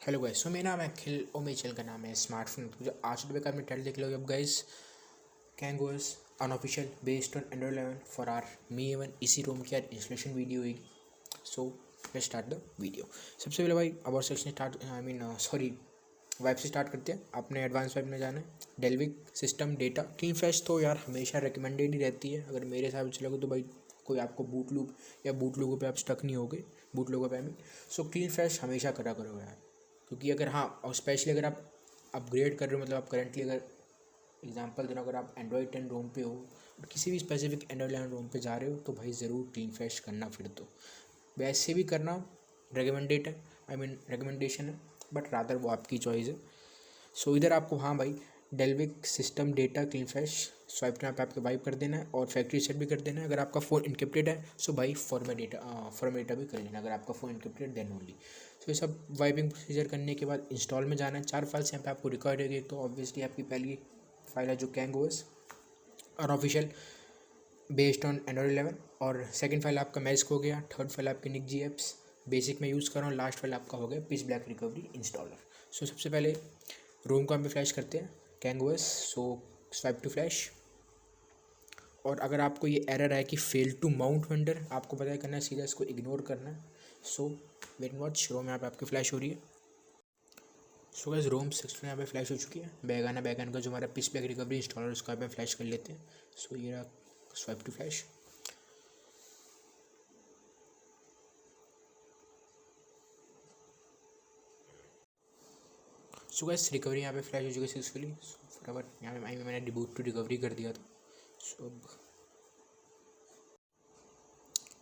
Hello guys, सो मेरा नाम है अखिल और मेरे चैनल का नाम है स्मार्टफोन। तो जो आज रुपये का आपने टाइटल देख लो अब guys, Kang was unofficial based on Android 11 for R me even इसी रोम की यार इंस्टॉलेशन वीडियो होगी। So let's start the video. सबसे पहले भाई अबाउट सेक्शन स्टार्ट वाइब से स्टार्ट करते हैं। आपने एडवांस वाइब में जाना है। Dalvik system data clean fresh तो यार हमेशा रिकमेंडेड ही रहती है। अगर मेरे हिसाब से चलोगे तो भाई कोई आपको बूट लूप या बूट लोगों पे आप स्टक नहीं होगे, बूट लोगों पे सो क्लीन फ्रेश हमेशा करा करो यार। क्योंकि अगर हाँ, और स्पेशली अगर आप अपग्रेड कर रहे हो, मतलब आप करंटली अगर एग्जांपल देना, अगर आप एंड्रॉयड 10 रोम पे हो और किसी भी स्पेसिफिक एंड्रॉयड 11 रोम पे जा रहे हो तो भाई ज़रूर क्लीन फ्रेश करना। फिर तो वैसे भी करना रिकमेंडेड है, रिकमेंडेशन है, बट रादर वो आपकी चॉइस है। सो इधर आपको हाँ भाई Dalvik system data clean fresh swipe पे आपके वाइप कर देना है और फैक्ट्री सेट भी कर देना है। अगर आपका फ़ोन इनक्रिप्टेड है सो भाई फॉर्मेट डेटा भी कर लेना, अगर आपका फ़ोन इनक्रिप्टेड देन ओनली। सो ये सब वाइपिंग प्रोसीजर करने के बाद इंस्टॉल में जाना है। 4 फाइल्स यहाँ पे आपको रिकॉर्ड है। तो ऑब्वियसली आपकी पहली फाइल है जो Kang OS unofficial based on Android 11, और सेकंड फाइल आपका मैस्क हो गया, थर्ड फाइल आपकी निक जी एप्स बेसिक में यूज़ कर रहा हूँ, लास्ट फाइल आपका हो गया pitch black recovery installer. So सबसे पहले रोम को हम पे फ्लैश करते हैं Kang OS. So swipe to flash, और अगर आपको ये एरर है कि फेल टू माउंट वेंडर, आपको पता है करना है, सीधा इसको इग्नोर करना है। सो वेट एंड वॉच, रोम यहाँ पे आपकी फ्लैश हो रही है। सो गाइस रोम 16 यहाँ पे फ्लैश हो चुकी है। बैगन का जो हमारा पिच ब्लैक रिकवरी इंस्टॉलर उसका यहाँ पे फ्लैश कर लेते हैं। सो ये रहा swipe to flash. So guys recovery यहाँ पे फ्लैश हो चुकी है सक्सेसफुली। सो फटाफट यहाँ पे मैंने डिबूट टू रिकवरी कर दिया था।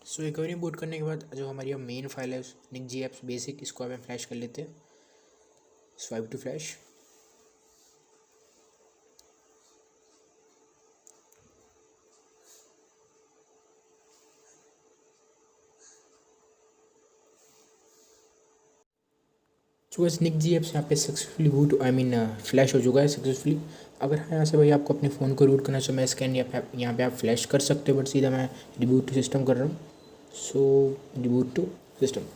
सो रिकवरी बूट करने के बाद जो हमारी मेन फाइल है निक जी एप्स बेसिक, इसको हम फ्लैश कर लेते हैं। Swipe to flash. सो बस निक जी एप्स यहाँ पे सक्सेसफुली बूट फ्लैश हो चुका है सक्सेसफुली। अगर यहाँ से भाई आपको अपने फ़ोन को रूट करना है तो मैं स्कैन यहाँ पे आप फ्लैश कर सकते हो, बट सीधा मैं रिबूट टू सिस्टम कर रहा हूँ। सो रिबूट टू सिस्टम।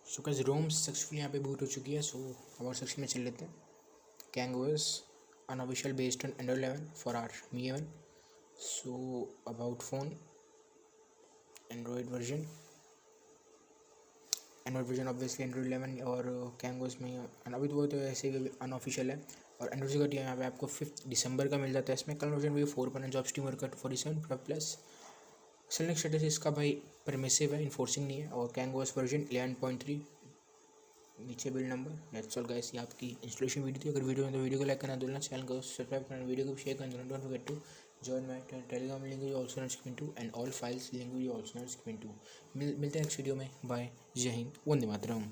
सो कैसे रोम सक्सेसफुली यहाँ पे बूट हो चुकी है। सो अबाउट सेक्शन में चल लेते हैं। Kang OS unofficial based on Android 11 for R me 11। So about phone Android version obviously Android 11 और कैंग ओएस में अभी तो वो तो ऐसे ही अनऑफिशियल है। और एंड्रॉइड का यहाँ पे आपको 5 दिसंबर का मिल जाता है। इसमें कल वर्जन भी 4 जॉब स्टीमर का 47 प्लस सेलेक्ट स्टेटस इसका भाई परमिसिव है, इन्फोर्सिंग नहीं है। और कैंग ओएस वर्जन 11.3 नीचे build number. That's all guys, ये आपकी इंस्टॉलेशन वीडियो थी। अगर वीडियो में तो वीडियो को लाइक करना भूलना, चैनल को सब्सक्राइब करना, वीडियो को शेयर करना, don't forget to join my Telegram link you also not screen to and all files link you also not screen to. मिलते हैं नेक्स्ट वीडियो में। बाय, जय हिंद, वंदे मातरम।